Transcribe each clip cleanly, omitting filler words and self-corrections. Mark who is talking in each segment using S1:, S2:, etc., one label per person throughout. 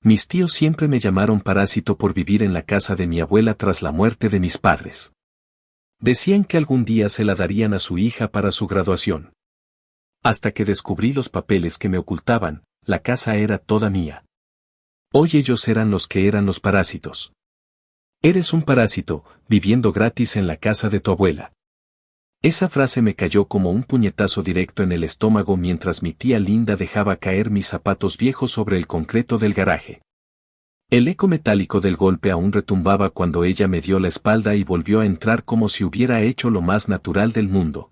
S1: Mis tíos siempre me llamaron parásito por vivir en la casa de mi abuela tras la muerte de mis padres. Decían que algún día se la darían a su hija para su graduación. Hasta que descubrí los papeles que me ocultaban, la casa era toda mía. Hoy ellos eran los parásitos. Eres un parásito, viviendo gratis en la casa de tu abuela. Esa frase me cayó como un puñetazo directo en el estómago mientras mi tía Linda dejaba caer mis zapatos viejos sobre el concreto del garaje. El eco metálico del golpe aún retumbaba cuando ella me dio la espalda y volvió a entrar como si hubiera hecho lo más natural del mundo.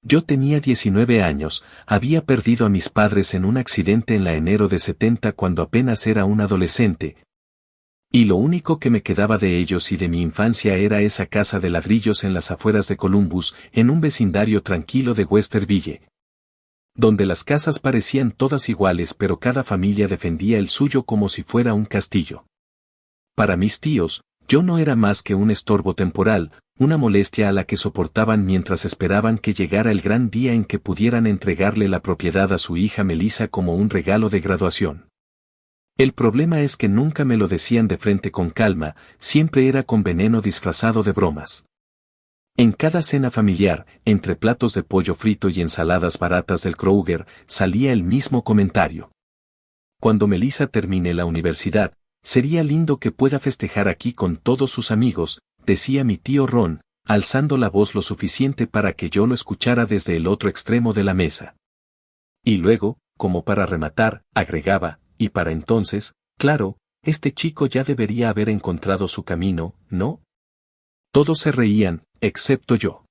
S1: Yo tenía 19 años, había perdido a mis padres en un accidente en la enero de 70 cuando apenas era un adolescente. Y lo único que me quedaba de ellos y de mi infancia era esa casa de ladrillos en las afueras de Columbus, en un vecindario tranquilo de Westerville, donde las casas parecían todas iguales pero cada familia defendía el suyo como si fuera un castillo. Para mis tíos, yo no era más que un estorbo temporal, una molestia a la que soportaban mientras esperaban que llegara el gran día en que pudieran entregarle la propiedad a su hija Melissa como un regalo de graduación. El problema es que nunca me lo decían de frente con calma, siempre era con veneno disfrazado de bromas. En cada cena familiar, entre platos de pollo frito y ensaladas baratas del Kroger, salía el mismo comentario. Cuando Melissa termine la universidad, sería lindo que pueda festejar aquí con todos sus amigos, decía mi tío Ron, alzando la voz lo suficiente para que yo lo escuchara desde el otro extremo de la mesa. Y luego, como para rematar, agregaba, y para entonces, claro, este chico ya debería haber encontrado su camino, ¿no? Todos se reían, excepto yo.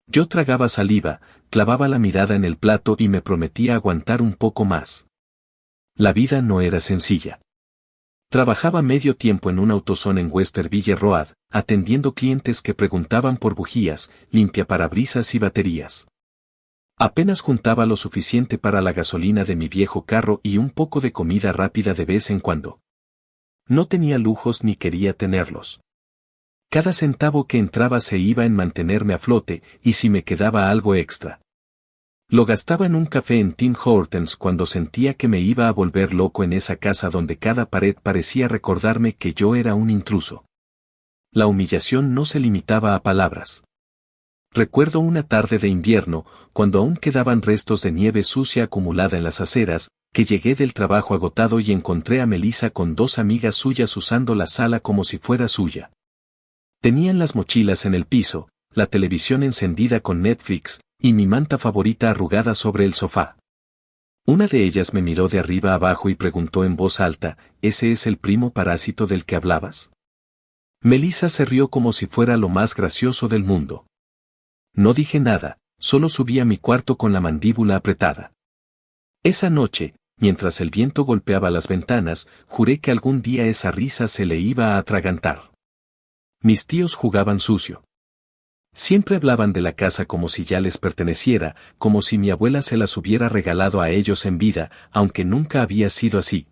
S1: Yo tragaba saliva, clavaba la mirada en el plato y me prometía aguantar un poco más. La vida no era sencilla. Trabajaba medio tiempo en un autosón en Westerville Road, atendiendo clientes que preguntaban por bujías, limpiaparabrisas y baterías. Apenas juntaba lo suficiente para la gasolina de mi viejo carro y un poco de comida rápida de vez en cuando. No tenía lujos ni quería tenerlos. Cada centavo que entraba se iba en mantenerme a flote, y si me quedaba algo extra, lo gastaba en un café en Tim Hortons cuando sentía que me iba a volver loco en esa casa donde cada pared parecía recordarme que yo era un intruso. La humillación no se limitaba a palabras. Recuerdo una tarde de invierno, cuando aún quedaban restos de nieve sucia acumulada en las aceras, que llegué del trabajo agotado y encontré a Melissa con dos amigas suyas usando la sala como si fuera suya. Tenían las mochilas en el piso, la televisión encendida con Netflix, y mi manta favorita arrugada sobre el sofá. Una de ellas me miró de arriba abajo y preguntó en voz alta, ¿ese es el primo parásito del que hablabas? Melissa se rió como si fuera lo más gracioso del mundo. No dije nada, solo subí a mi cuarto con la mandíbula apretada. Esa noche, mientras el viento golpeaba las ventanas, juré que algún día esa risa se le iba a atragantar. Mis tíos jugaban sucio. Siempre hablaban de la casa como si ya les perteneciera, como si mi abuela se las hubiera regalado a ellos en vida, aunque nunca había sido así.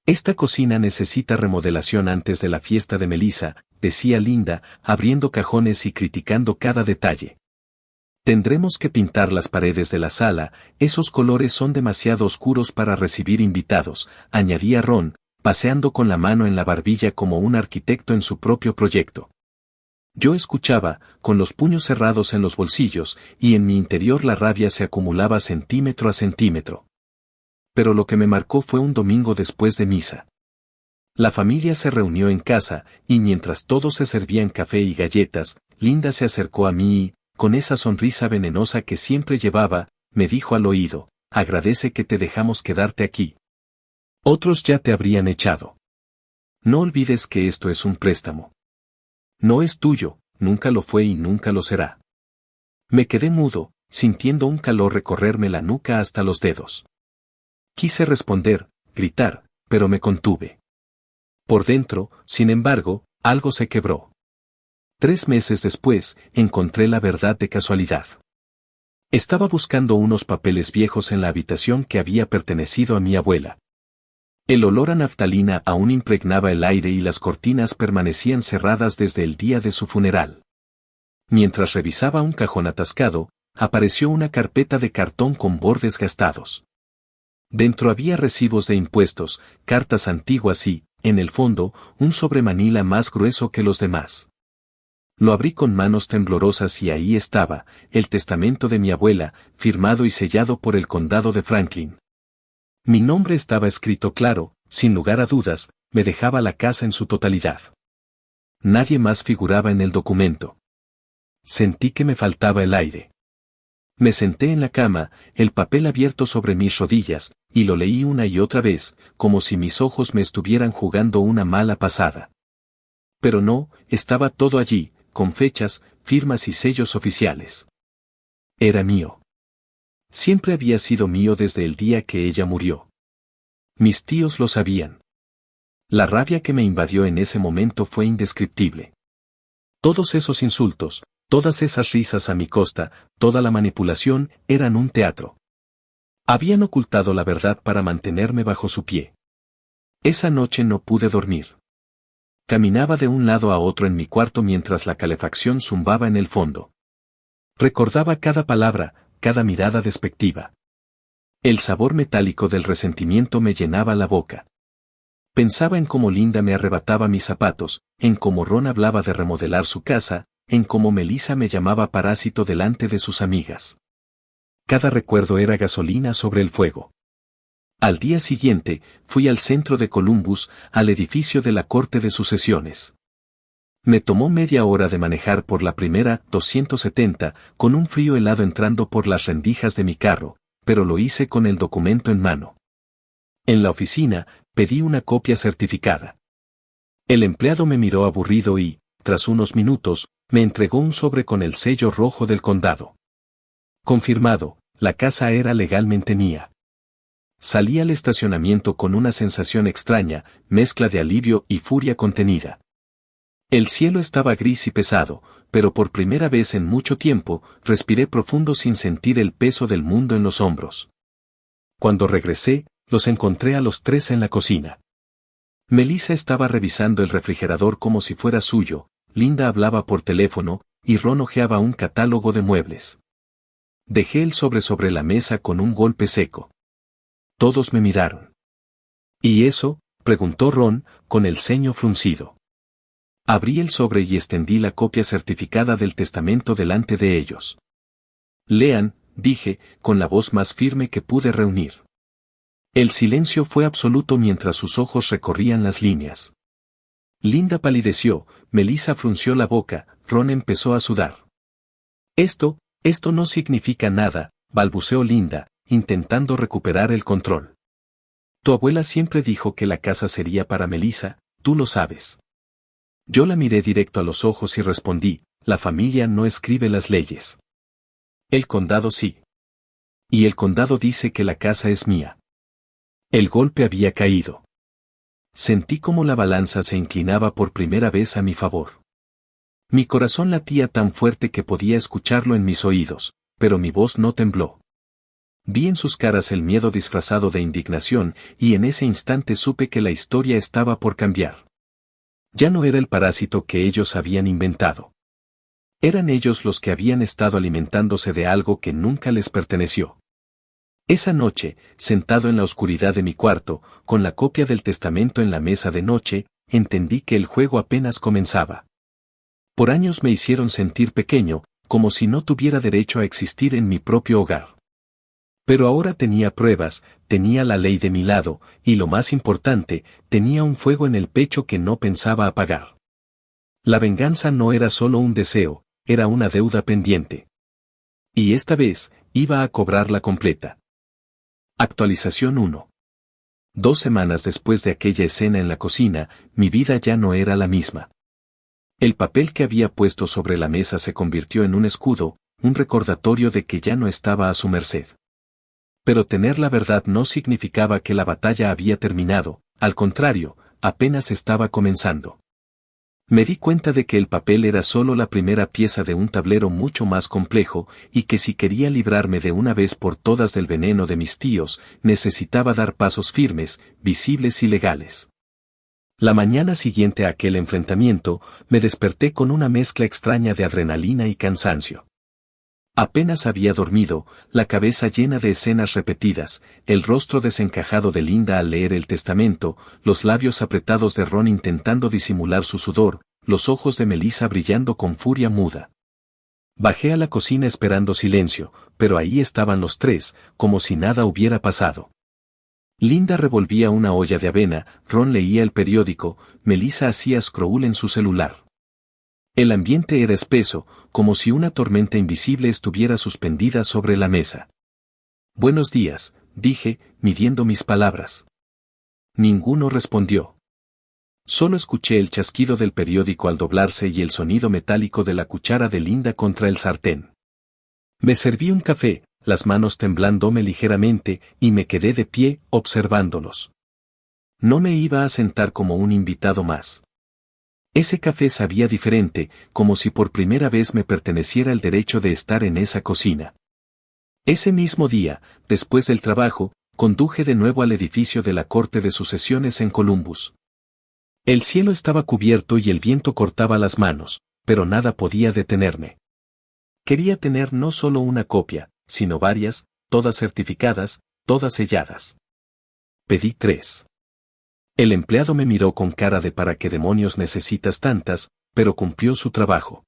S1: Esta cocina necesita remodelación antes de la fiesta de Melissa, decía Linda, abriendo cajones y criticando cada detalle. Tendremos que pintar las paredes de la sala, esos colores son demasiado oscuros para recibir invitados, añadía Ron, paseando con la mano en la barbilla como un arquitecto en su propio proyecto. Yo escuchaba, con los puños cerrados en los bolsillos, y en mi interior la rabia se acumulaba centímetro a centímetro. Pero lo que me marcó fue un domingo después de misa. La familia se reunió en casa, y mientras todos se servían café y galletas, Linda se acercó a mí y, con esa sonrisa venenosa que siempre llevaba, me dijo al oído, agradece que te dejamos quedarte aquí. Otros ya te habrían echado. No olvides que esto es un préstamo. No es tuyo, nunca lo fue y nunca lo será. Me quedé mudo, sintiendo un calor recorrerme la nuca hasta los dedos. Quise responder, gritar, pero me contuve. Por dentro, sin embargo, algo se quebró. 3 meses después, encontré la verdad de casualidad. Estaba buscando unos papeles viejos en la habitación que había pertenecido a mi abuela. El olor a naftalina aún impregnaba el aire y las cortinas permanecían cerradas desde el día de su funeral. Mientras revisaba un cajón atascado, apareció una carpeta de cartón con bordes gastados. Dentro había recibos de impuestos, cartas antiguas y, en el fondo, un sobremanila más grueso que los demás. Lo abrí con manos temblorosas y ahí estaba, el testamento de mi abuela, firmado y sellado por el condado de Franklin. Mi nombre estaba escrito claro, sin lugar a dudas, me dejaba la casa en su totalidad. Nadie más figuraba en el documento. Sentí que me faltaba el aire. Me senté en la cama, el papel abierto sobre mis rodillas, y lo leí una y otra vez, como si mis ojos me estuvieran jugando una mala pasada. Pero no, estaba todo allí, con fechas, firmas y sellos oficiales. Era mío. Siempre había sido mío desde el día que ella murió. Mis tíos lo sabían. La rabia que me invadió en ese momento fue indescriptible. Todos esos insultos, todas esas risas a mi costa, toda la manipulación, eran un teatro. Habían ocultado la verdad para mantenerme bajo su pie. Esa noche no pude dormir. Caminaba de un lado a otro en mi cuarto mientras la calefacción zumbaba en el fondo. Recordaba cada palabra, cada mirada despectiva. El sabor metálico del resentimiento me llenaba la boca. Pensaba en cómo Linda me arrebataba mis zapatos, en cómo Ron hablaba de remodelar su casa, en cómo Melissa me llamaba parásito delante de sus amigas. Cada recuerdo era gasolina sobre el fuego. Al día siguiente, fui al centro de Columbus, al edificio de la Corte de Sucesiones. Me tomó media hora de manejar por la primera 270, con un frío helado entrando por las rendijas de mi carro, pero lo hice con el documento en mano. En la oficina, pedí una copia certificada. El empleado me miró aburrido y, tras unos minutos, me entregó un sobre con el sello rojo del condado. Confirmado, la casa era legalmente mía. Salí al estacionamiento con una sensación extraña, mezcla de alivio y furia contenida. El cielo estaba gris y pesado, pero por primera vez en mucho tiempo, respiré profundo sin sentir el peso del mundo en los hombros. Cuando regresé, los encontré a los tres en la cocina. Melissa estaba revisando el refrigerador como si fuera suyo, Linda hablaba por teléfono, y Ron hojeaba un catálogo de muebles. Dejé el sobre la mesa con un golpe seco. Todos me miraron. ¿Y eso?, preguntó Ron, con el ceño fruncido. Abrí el sobre y extendí la copia certificada del testamento delante de ellos. Lean, dije, con la voz más firme que pude reunir. El silencio fue absoluto mientras sus ojos recorrían las líneas. Linda palideció, Melissa frunció la boca, Ron empezó a sudar. Esto no significa nada, balbuceó Linda, intentando recuperar el control. Tu abuela siempre dijo que la casa sería para Melissa, tú lo sabes. Yo la miré directo a los ojos y respondí, la familia no escribe las leyes. El condado sí. Y el condado dice que la casa es mía. El golpe había caído. Sentí como la balanza se inclinaba por primera vez a mi favor. Mi corazón latía tan fuerte que podía escucharlo en mis oídos, pero mi voz no tembló. Vi en sus caras el miedo disfrazado de indignación, y en ese instante supe que la historia estaba por cambiar. Ya no era el parásito que ellos habían inventado. Eran ellos los que habían estado alimentándose de algo que nunca les perteneció. Esa noche, sentado en la oscuridad de mi cuarto, con la copia del testamento en la mesa de noche, entendí que el juego apenas comenzaba. Por años me hicieron sentir pequeño, como si no tuviera derecho a existir en mi propio hogar. Pero ahora tenía pruebas, tenía la ley de mi lado, y lo más importante, tenía un fuego en el pecho que no pensaba apagar. La venganza no era solo un deseo, era una deuda pendiente. Y esta vez, iba a cobrarla completa. Actualización 1. 2 semanas después de aquella escena en la cocina, mi vida ya no era la misma. El papel que había puesto sobre la mesa se convirtió en un escudo, un recordatorio de que ya no estaba a su merced. Pero tener la verdad no significaba que la batalla había terminado, al contrario, apenas estaba comenzando. Me di cuenta de que el papel era solo la primera pieza de un tablero mucho más complejo, y que si quería librarme de una vez por todas del veneno de mis tíos, necesitaba dar pasos firmes, visibles y legales. La mañana siguiente a aquel enfrentamiento, me desperté con una mezcla extraña de adrenalina y cansancio. Apenas había dormido, la cabeza llena de escenas repetidas, el rostro desencajado de Linda al leer el testamento, los labios apretados de Ron intentando disimular su sudor, los ojos de Melissa brillando con furia muda. Bajé a la cocina esperando silencio, pero ahí estaban los tres, como si nada hubiera pasado. Linda revolvía una olla de avena, Ron leía el periódico, Melissa hacía scroll en su celular. El ambiente era espeso, como si una tormenta invisible estuviera suspendida sobre la mesa. «Buenos días», dije, midiendo mis palabras. Ninguno respondió. Solo escuché el chasquido del periódico al doblarse y el sonido metálico de la cuchara de Linda contra el sartén. Me serví un café, las manos temblándome ligeramente, y me quedé de pie, observándolos. No me iba a sentar como un invitado más. Ese café sabía diferente, como si por primera vez me perteneciera el derecho de estar en esa cocina. Ese mismo día, después del trabajo, conduje de nuevo al edificio de la Corte de Sucesiones en Columbus. El cielo estaba cubierto y el viento cortaba las manos, pero nada podía detenerme. Quería tener no solo una copia, sino varias, todas certificadas, todas selladas. Pedí 3. El empleado me miró con cara de ¿para qué demonios necesitas tantas?, pero cumplió su trabajo.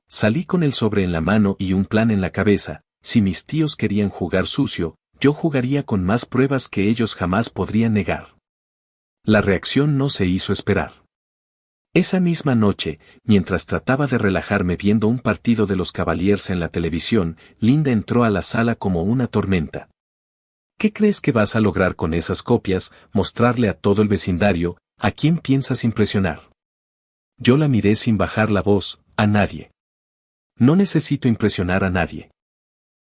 S1: Salí con el sobre en la mano y un plan en la cabeza: si mis tíos querían jugar sucio, yo jugaría con más pruebas que ellos jamás podrían negar. La reacción no se hizo esperar. Esa misma noche, mientras trataba de relajarme viendo un partido de los Cavaliers en la televisión, Linda entró a la sala como una tormenta. ¿Qué crees que vas a lograr con esas copias? Mostrarle a todo el vecindario. ¿A quién piensas impresionar? Yo la miré sin bajar la voz. A nadie. No necesito impresionar a nadie.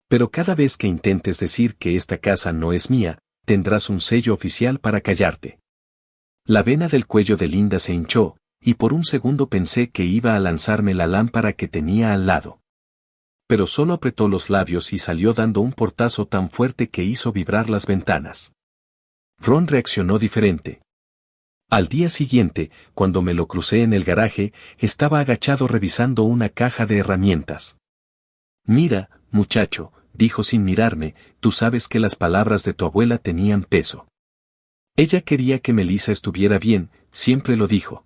S1: Pero cada vez que intentes decir que esta casa no es mía, tendrás un sello oficial para callarte. La vena del cuello de Linda se hinchó, y por un segundo pensé que iba a lanzarme la lámpara que tenía al lado. Pero solo apretó los labios y salió dando un portazo tan fuerte que hizo vibrar las ventanas. Ron reaccionó diferente. Al día siguiente, cuando me lo crucé en el garaje, estaba agachado revisando una caja de herramientas. «Mira, muchacho», dijo sin mirarme, «tú sabes que las palabras de tu abuela tenían peso. Ella quería que Melissa estuviera bien, siempre lo dijo.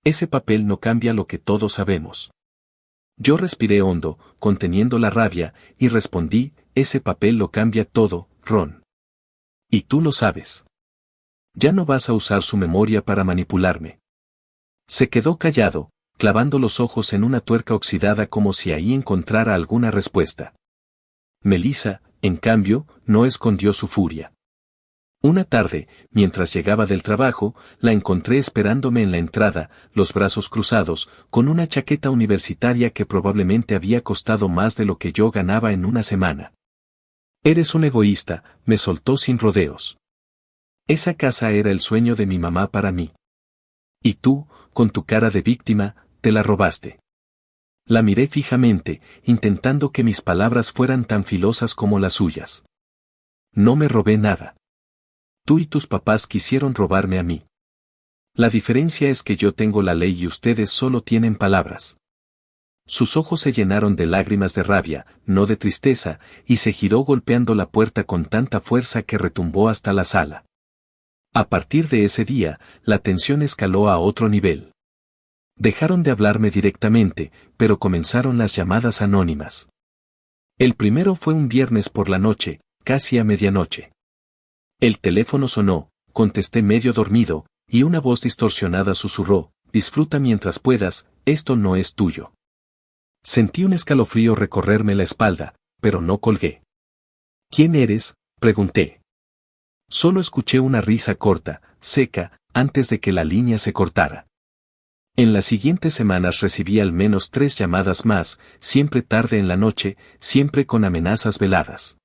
S1: Ese papel no cambia lo que todos sabemos». Yo respiré hondo, conteniendo la rabia, y respondí: «Ese papel lo cambia todo, Ron. Y tú lo sabes. Ya no vas a usar su memoria para manipularme». Se quedó callado, clavando los ojos en una tuerca oxidada como si ahí encontrara alguna respuesta. Melissa, en cambio, no escondió su furia. Una tarde, mientras llegaba del trabajo, la encontré esperándome en la entrada, los brazos cruzados, con una chaqueta universitaria que probablemente había costado más de lo que yo ganaba en una semana. «Eres un egoísta», me soltó sin rodeos. «Esa casa era el sueño de mi mamá para mí. Y tú, con tu cara de víctima, te la robaste». La miré fijamente, intentando que mis palabras fueran tan filosas como las suyas. «No me robé nada. Tú y tus papás quisieron robarme a mí. La diferencia es que yo tengo la ley y ustedes solo tienen palabras». Sus ojos se llenaron de lágrimas de rabia, no de tristeza, y se giró golpeando la puerta con tanta fuerza que retumbó hasta la sala. A partir de ese día, la tensión escaló a otro nivel. Dejaron de hablarme directamente, pero comenzaron las llamadas anónimas. El primero fue un viernes por la noche, casi a medianoche. El teléfono sonó, contesté medio dormido, y una voz distorsionada susurró: «Disfruta mientras puedas, esto no es tuyo». Sentí un escalofrío recorrerme la espalda, pero no colgué. «¿Quién eres?», pregunté. Solo escuché una risa corta, seca, antes de que la línea se cortara. En las siguientes semanas recibí al menos 3 llamadas más, siempre tarde en la noche, siempre con amenazas veladas.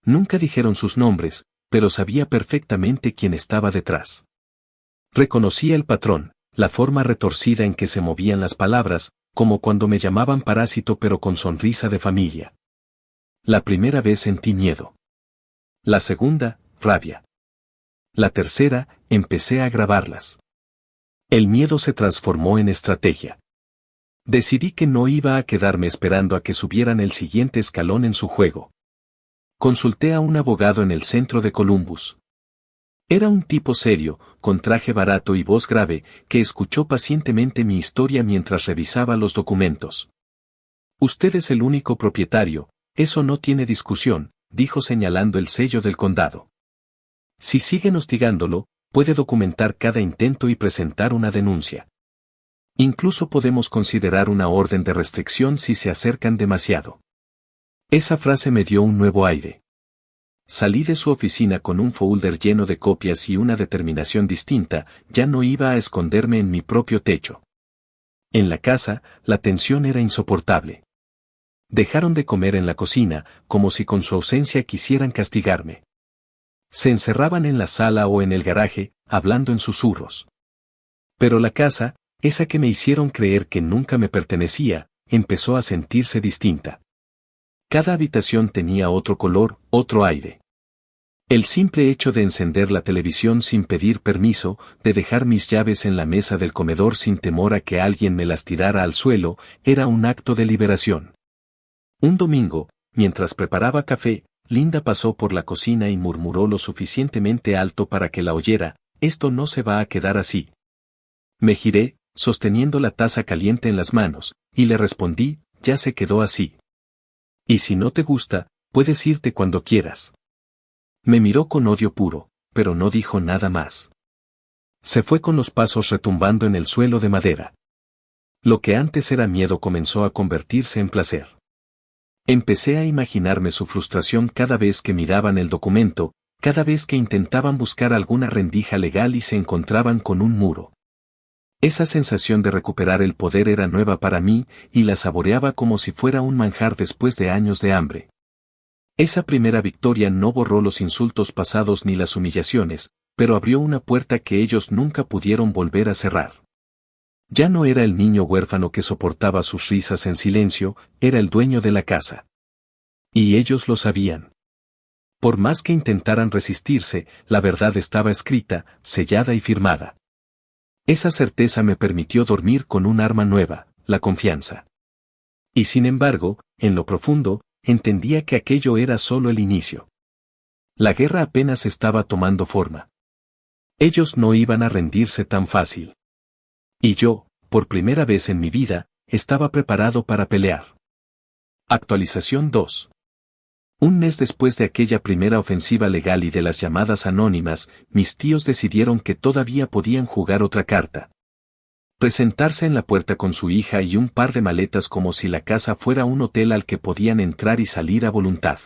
S1: Nunca dijeron sus nombres, pero sabía perfectamente quién estaba detrás. Reconocía el patrón, la forma retorcida en que se movían las palabras, como cuando me llamaban parásito pero con sonrisa de familia. La primera vez sentí miedo. La segunda, rabia. La tercera, empecé a grabarlas. El miedo se transformó en estrategia. Decidí que no iba a quedarme esperando a que subieran el siguiente escalón en su juego. Consulté a un abogado en el centro de Columbus. Era un tipo serio, con traje barato y voz grave, que escuchó pacientemente mi historia mientras revisaba los documentos. Usted es el único propietario, eso no tiene discusión, dijo señalando el sello del condado. Si siguen hostigándolo, puede documentar cada intento y presentar una denuncia. Incluso podemos considerar una orden de restricción si se acercan demasiado. Esa frase me dio un nuevo aire. Salí de su oficina con un folder lleno de copias y una determinación distinta, ya no iba a esconderme en mi propio techo. En la casa, la tensión era insoportable. Dejaron de comer en la cocina, como si con su ausencia quisieran castigarme. Se encerraban en la sala o en el garaje, hablando en susurros. Pero la casa, esa que me hicieron creer que nunca me pertenecía, empezó a sentirse distinta. Cada habitación tenía otro color, otro aire. El simple hecho de encender la televisión sin pedir permiso, de dejar mis llaves en la mesa del comedor sin temor a que alguien me las tirara al suelo, era un acto de liberación. Un domingo, mientras preparaba café, Linda pasó por la cocina y murmuró lo suficientemente alto para que la oyera: «Esto no se va a quedar así». Me giré, sosteniendo la taza caliente en las manos, y le respondí: «Ya se quedó así. Y si no te gusta, puedes irte cuando quieras». Me miró con odio puro, pero no dijo nada más. Se fue con los pasos retumbando en el suelo de madera. Lo que antes era miedo comenzó a convertirse en placer. Empecé a imaginarme su frustración cada vez que miraban el documento, cada vez que intentaban buscar alguna rendija legal y se encontraban con un muro. Esa sensación de recuperar el poder era nueva para mí, y la saboreaba como si fuera un manjar después de años de hambre. Esa primera victoria no borró los insultos pasados ni las humillaciones, pero abrió una puerta que ellos nunca pudieron volver a cerrar. Ya no era el niño huérfano que soportaba sus risas en silencio, era el dueño de la casa. Y ellos lo sabían. Por más que intentaran resistirse, la verdad estaba escrita, sellada y firmada. Esa certeza me permitió dormir con un arma nueva, la confianza. Y sin embargo, en lo profundo, entendía que aquello era solo el inicio. La guerra apenas estaba tomando forma. Ellos no iban a rendirse tan fácil. Y yo, por primera vez en mi vida, estaba preparado para pelear. Actualización 2. Un mes después de aquella primera ofensiva legal y de las llamadas anónimas, mis tíos decidieron que todavía podían jugar otra carta. Presentarse en la puerta con su hija y un par de maletas como si la casa fuera un hotel al que podían entrar y salir a voluntad.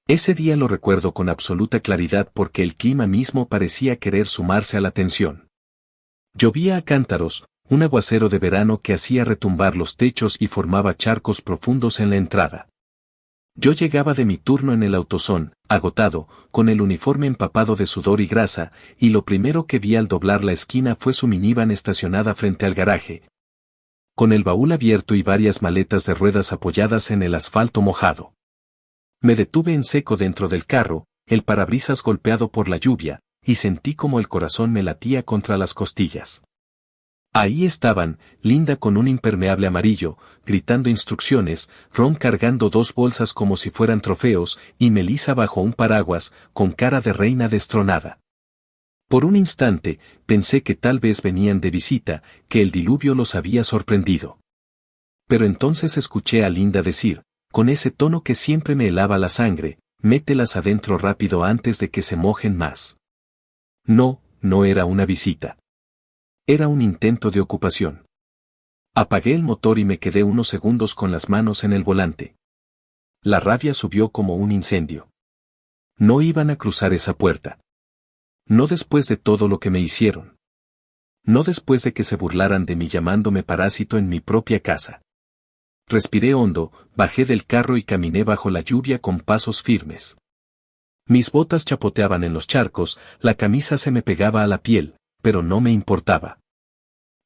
S1: Ese día lo recuerdo con absoluta claridad porque el clima mismo parecía querer sumarse a la tensión. Llovía a cántaros, un aguacero de verano que hacía retumbar los techos y formaba charcos profundos en la entrada. Yo llegaba de mi turno en el autosón, agotado, con el uniforme empapado de sudor y grasa, y lo primero que vi al doblar la esquina fue su minivan estacionada frente al garaje, con el baúl abierto y varias maletas de ruedas apoyadas en el asfalto mojado. Me detuve en seco dentro del carro, el parabrisas golpeado por la lluvia, y sentí como el corazón me latía contra las costillas. Ahí estaban, Linda con un impermeable amarillo, gritando instrucciones, Ron cargando 2 bolsas como si fueran trofeos, y Melissa bajo un paraguas, con cara de reina destronada. Por un instante, pensé que tal vez venían de visita, que el diluvio los había sorprendido. Pero entonces escuché a Linda decir, con ese tono que siempre me helaba la sangre: mételas adentro rápido antes de que se mojen más. No, no era una visita. Era un intento de ocupación. Apagué el motor y me quedé unos segundos con las manos en el volante. La rabia subió como un incendio. No iban a cruzar esa puerta. No después de todo lo que me hicieron. No después de que se burlaran de mí llamándome parásito en mi propia casa. Respiré hondo, bajé del carro y caminé bajo la lluvia con pasos firmes. Mis botas chapoteaban en los charcos, la camisa se me pegaba a la piel, pero no me importaba.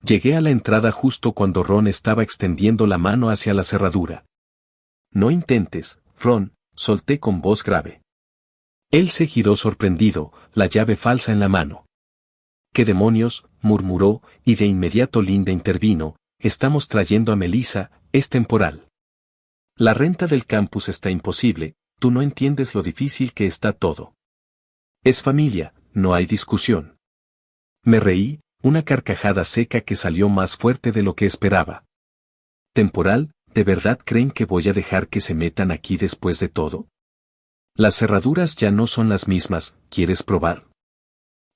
S1: Llegué a la entrada justo cuando Ron estaba extendiendo la mano hacia la cerradura. «No intentes, Ron», solté con voz grave. Él se giró sorprendido, la llave falsa en la mano. «¿Qué demonios?», murmuró, y de inmediato Linda intervino: estamos trayendo a Melissa, es temporal. La renta del campus está imposible, tú no entiendes lo difícil que está todo. Es familia, no hay discusión. Me reí, una carcajada seca que salió más fuerte de lo que esperaba. ¿Temporal? ¿De verdad creen que voy a dejar que se metan aquí después de todo? Las cerraduras ya no son las mismas, ¿quieres probar?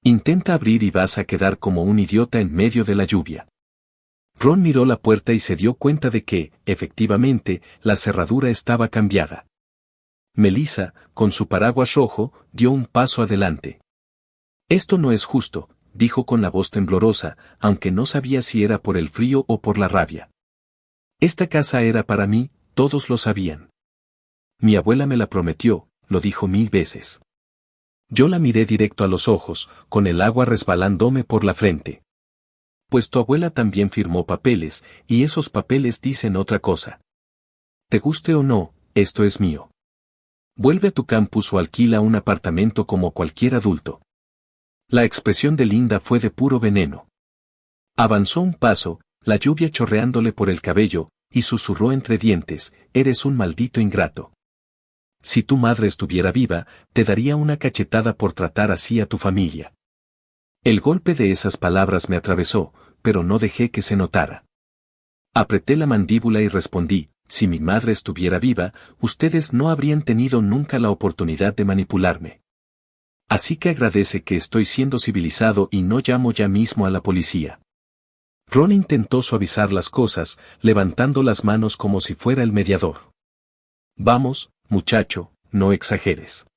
S1: Intenta abrir y vas a quedar como un idiota en medio de la lluvia. Ron miró la puerta y se dio cuenta de que, efectivamente, la cerradura estaba cambiada. Melissa, con su paraguas rojo, dio un paso adelante. Esto no es justo, dijo con la voz temblorosa, aunque no sabía si era por el frío o por la rabia. Esta casa era para mí, todos lo sabían. Mi abuela me la prometió, lo dijo 1000 veces. Yo la miré directo a los ojos, con el agua resbalándome por la frente. Pues tu abuela también firmó papeles, y esos papeles dicen otra cosa. Te guste o no, esto es mío. Vuelve a tu campus o alquila un apartamento como cualquier adulto. La expresión de Linda fue de puro veneno. Avanzó un paso, la lluvia chorreándole por el cabello, y susurró entre dientes, eres un maldito ingrato. Si tu madre estuviera viva, te daría una cachetada por tratar así a tu familia. El golpe de esas palabras me atravesó, pero no dejé que se notara. Apreté la mandíbula y respondí, si mi madre estuviera viva, ustedes no habrían tenido nunca la oportunidad de manipularme. Así que agradece que estoy siendo civilizado y no llamo ya mismo a la policía. Ron intentó suavizar las cosas, levantando las manos como si fuera el mediador. Vamos, muchacho, no exageres.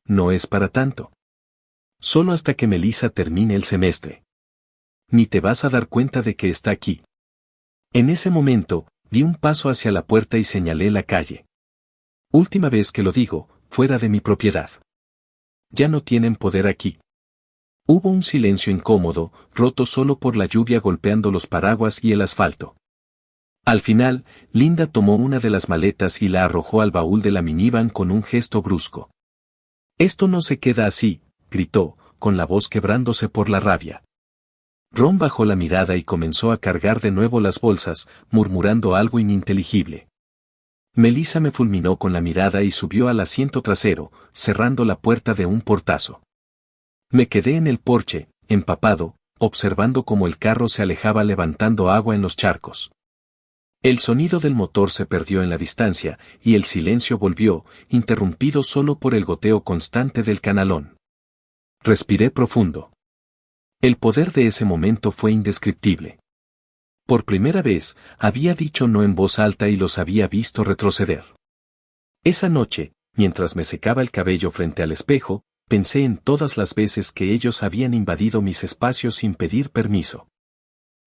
S1: No es para tanto. Solo hasta que Melissa termine el semestre. Ni te vas a dar cuenta de que está aquí. En ese momento, di un paso hacia la puerta y señalé la calle. Última vez que lo digo, fuera de mi propiedad. Ya no tienen poder aquí. Hubo un silencio incómodo, roto solo por la lluvia golpeando los paraguas y el asfalto. Al final, Linda tomó una de las maletas y la arrojó al baúl de la minivan con un gesto brusco. Esto no se queda así, gritó, con la voz quebrándose por la rabia. Ron bajó la mirada y comenzó a cargar de nuevo las bolsas, murmurando algo ininteligible. Melissa me fulminó con la mirada y subió al asiento trasero, cerrando la puerta de un portazo. Me quedé en el porche, empapado, observando cómo el carro se alejaba levantando agua en los charcos. El sonido del motor se perdió en la distancia, y el silencio volvió, interrumpido solo por el goteo constante del canalón. Respiré profundo. El poder de ese momento fue indescriptible. Por primera vez, había dicho no en voz alta y los había visto retroceder. Esa noche, mientras me secaba el cabello frente al espejo, pensé en todas las veces que ellos habían invadido mis espacios sin pedir permiso.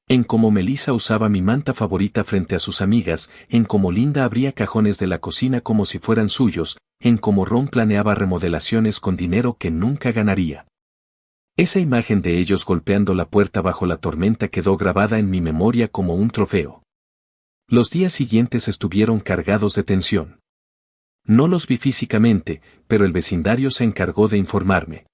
S1: En cómo Melissa usaba mi manta favorita frente a sus amigas, en cómo Linda abría cajones de la cocina como si fueran suyos, en cómo Ron planeaba remodelaciones con dinero que nunca ganaría. Esa imagen de ellos golpeando la puerta bajo la tormenta quedó grabada en mi memoria como un trofeo. Los días siguientes estuvieron cargados de tensión. No los vi físicamente, pero el vecindario se encargó de informarme.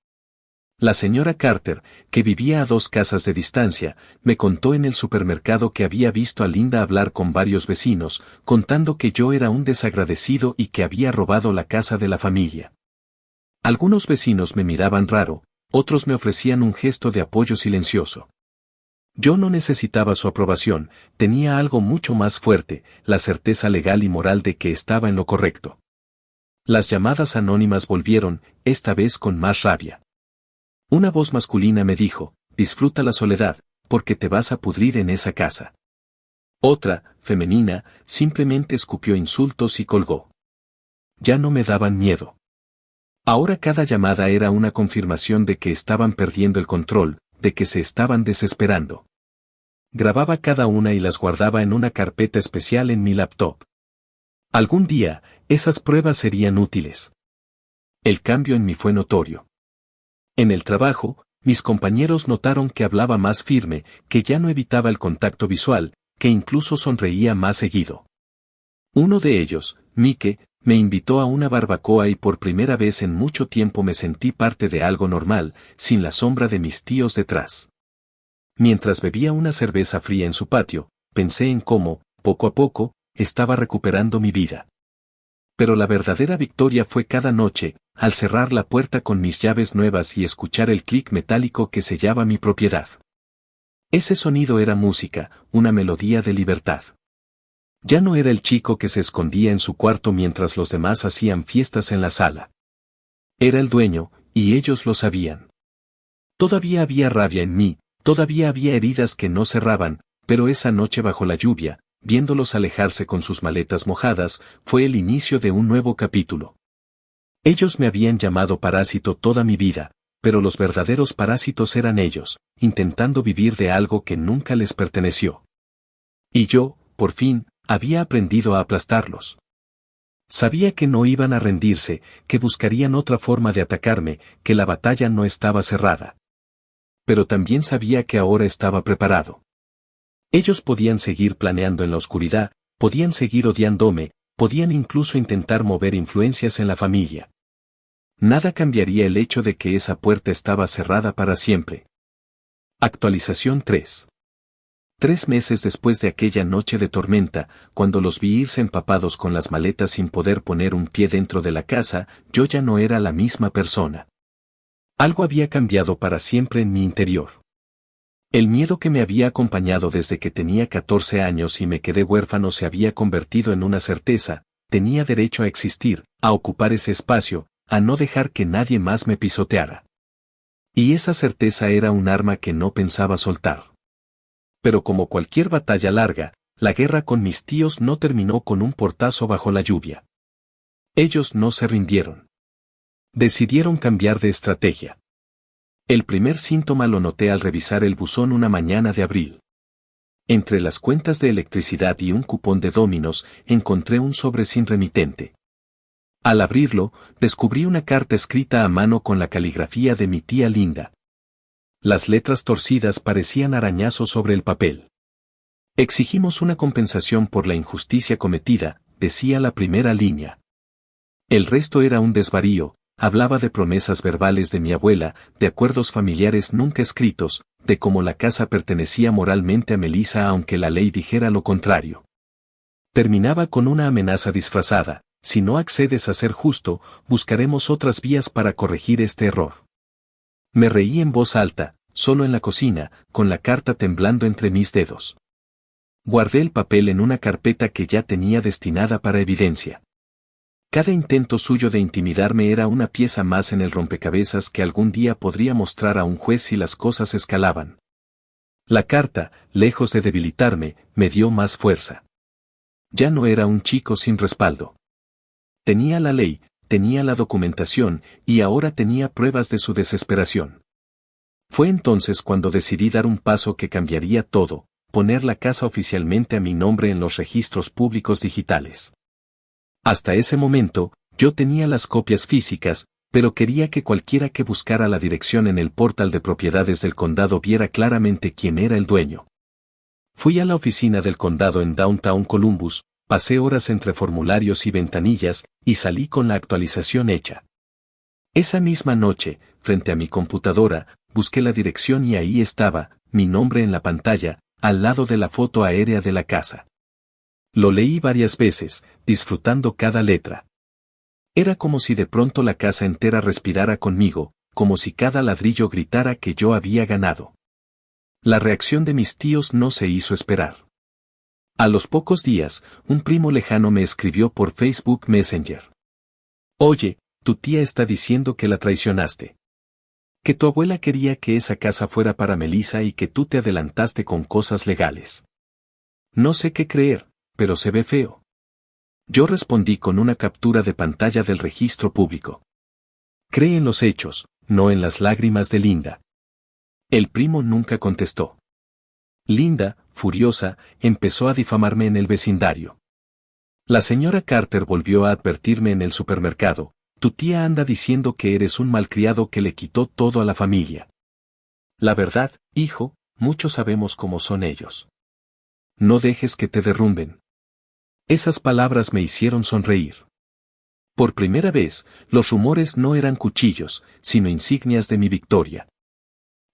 S1: La señora Carter, que vivía a 2 casas de distancia, me contó en el supermercado que había visto a Linda hablar con varios vecinos, contando que yo era un desagradecido y que había robado la casa de la familia. Algunos vecinos me miraban raro, otros me ofrecían un gesto de apoyo silencioso. Yo no necesitaba su aprobación, tenía algo mucho más fuerte, la certeza legal y moral de que estaba en lo correcto. Las llamadas anónimas volvieron, esta vez con más rabia. Una voz masculina me dijo, disfruta la soledad, porque te vas a pudrir en esa casa. Otra, femenina, simplemente escupió insultos y colgó. Ya no me daban miedo. Ahora cada llamada era una confirmación de que estaban perdiendo el control, de que se estaban desesperando. Grababa cada una y las guardaba en una carpeta especial en mi laptop. Algún día, esas pruebas serían útiles. El cambio en mí fue notorio. En el trabajo, mis compañeros notaron que hablaba más firme, que ya no evitaba el contacto visual, que incluso sonreía más seguido. Uno de ellos, Mike, me invitó a una barbacoa y por primera vez en mucho tiempo me sentí parte de algo normal, sin la sombra de mis tíos detrás. Mientras bebía una cerveza fría en su patio, pensé en cómo, poco a poco, estaba recuperando mi vida. Pero la verdadera victoria fue cada noche, al cerrar la puerta con mis llaves nuevas y escuchar el clic metálico que sellaba mi propiedad. Ese sonido era música, una melodía de libertad. Ya no era el chico que se escondía en su cuarto mientras los demás hacían fiestas en la sala. Era el dueño, y ellos lo sabían. Todavía había rabia en mí, todavía había heridas que no cerraban, pero esa noche bajo la lluvia, viéndolos alejarse con sus maletas mojadas, fue el inicio de un nuevo capítulo. Ellos me habían llamado parásito toda mi vida, pero los verdaderos parásitos eran ellos, intentando vivir de algo que nunca les perteneció. Y yo, por fin, había aprendido a aplastarlos. Sabía que no iban a rendirse, que buscarían otra forma de atacarme, que la batalla no estaba cerrada. Pero también sabía que ahora estaba preparado. Ellos podían seguir planeando en la oscuridad, podían seguir odiándome, podían incluso intentar mover influencias en la familia. Nada cambiaría el hecho de que esa puerta estaba cerrada para siempre. Actualización 3. 3 meses después de aquella noche de tormenta, cuando los vi irse empapados con las maletas sin poder poner un pie dentro de la casa, yo ya no era la misma persona. Algo había cambiado para siempre en mi interior. El miedo que me había acompañado desde que tenía 14 años y me quedé huérfano se había convertido en una certeza: tenía derecho a existir, a ocupar ese espacio, a no dejar que nadie más me pisoteara. Y esa certeza era un arma que no pensaba soltar. Pero como cualquier batalla larga, la guerra con mis tíos no terminó con un portazo bajo la lluvia. Ellos no se rindieron. Decidieron cambiar de estrategia. El primer síntoma lo noté al revisar el buzón una mañana de abril. Entre las cuentas de electricidad y un cupón de Domino's, encontré un sobre sin remitente. Al abrirlo, descubrí una carta escrita a mano con la caligrafía de mi tía Linda. Las letras torcidas parecían arañazos sobre el papel. Exigimos una compensación por la injusticia cometida, decía la primera línea. El resto era un desvarío, hablaba de promesas verbales de mi abuela, de acuerdos familiares nunca escritos, de cómo la casa pertenecía moralmente a Melissa aunque la ley dijera lo contrario. Terminaba con una amenaza disfrazada: si no accedes a ser justo, buscaremos otras vías para corregir este error. Me reí en voz alta, solo en la cocina, con la carta temblando entre mis dedos. Guardé el papel en una carpeta que ya tenía destinada para evidencia. Cada intento suyo de intimidarme era una pieza más en el rompecabezas que algún día podría mostrar a un juez si las cosas escalaban. La carta, lejos de debilitarme, me dio más fuerza. Ya no era un chico sin respaldo. Tenía la ley, tenía la documentación, y ahora tenía pruebas de su desesperación. Fue entonces cuando decidí dar un paso que cambiaría todo: poner la casa oficialmente a mi nombre en los registros públicos digitales. Hasta ese momento, yo tenía las copias físicas, pero quería que cualquiera que buscara la dirección en el portal de propiedades del condado viera claramente quién era el dueño. Fui a la oficina del condado en Downtown Columbus, pasé horas entre formularios y ventanillas, y salí con la actualización hecha. Esa misma noche, frente a mi computadora, busqué la dirección y ahí estaba, mi nombre en la pantalla, al lado de la foto aérea de la casa. Lo leí varias veces, disfrutando cada letra. Era como si de pronto la casa entera respirara conmigo, como si cada ladrillo gritara que yo había ganado. La reacción de mis tíos no se hizo esperar. A los pocos días, un primo lejano me escribió por Facebook Messenger: «Oye, tu tía está diciendo que la traicionaste. Que tu abuela quería que esa casa fuera para Melissa y que tú te adelantaste con cosas legales. No sé qué creer, pero se ve feo». Yo respondí con una captura de pantalla del registro público. Cree en los hechos, no en las lágrimas de Linda. El primo nunca contestó. Linda, furiosa, empezó a difamarme en el vecindario. La señora Carter volvió a advertirme en el supermercado: «Tu tía anda diciendo que eres un malcriado que le quitó todo a la familia». La verdad, hijo, muchos sabemos cómo son ellos. No dejes que te derrumben. Esas palabras me hicieron sonreír. Por primera vez, los rumores no eran cuchillos, sino insignias de mi victoria.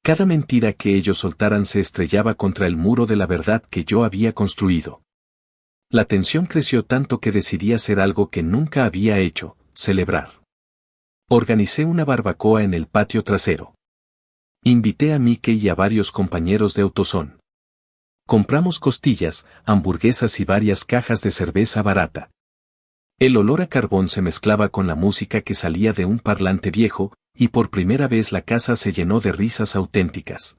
S1: Cada mentira que ellos soltaran se estrellaba contra el muro de la verdad que yo había construido. La tensión creció tanto que decidí hacer algo que nunca había hecho: celebrar. Organicé una barbacoa en el patio trasero. Invité a Mickey y a varios compañeros de AutoZone. Compramos costillas, hamburguesas y varias cajas de cerveza barata. El olor a carbón se mezclaba con la música que salía de un parlante viejo, y por primera vez la casa se llenó de risas auténticas.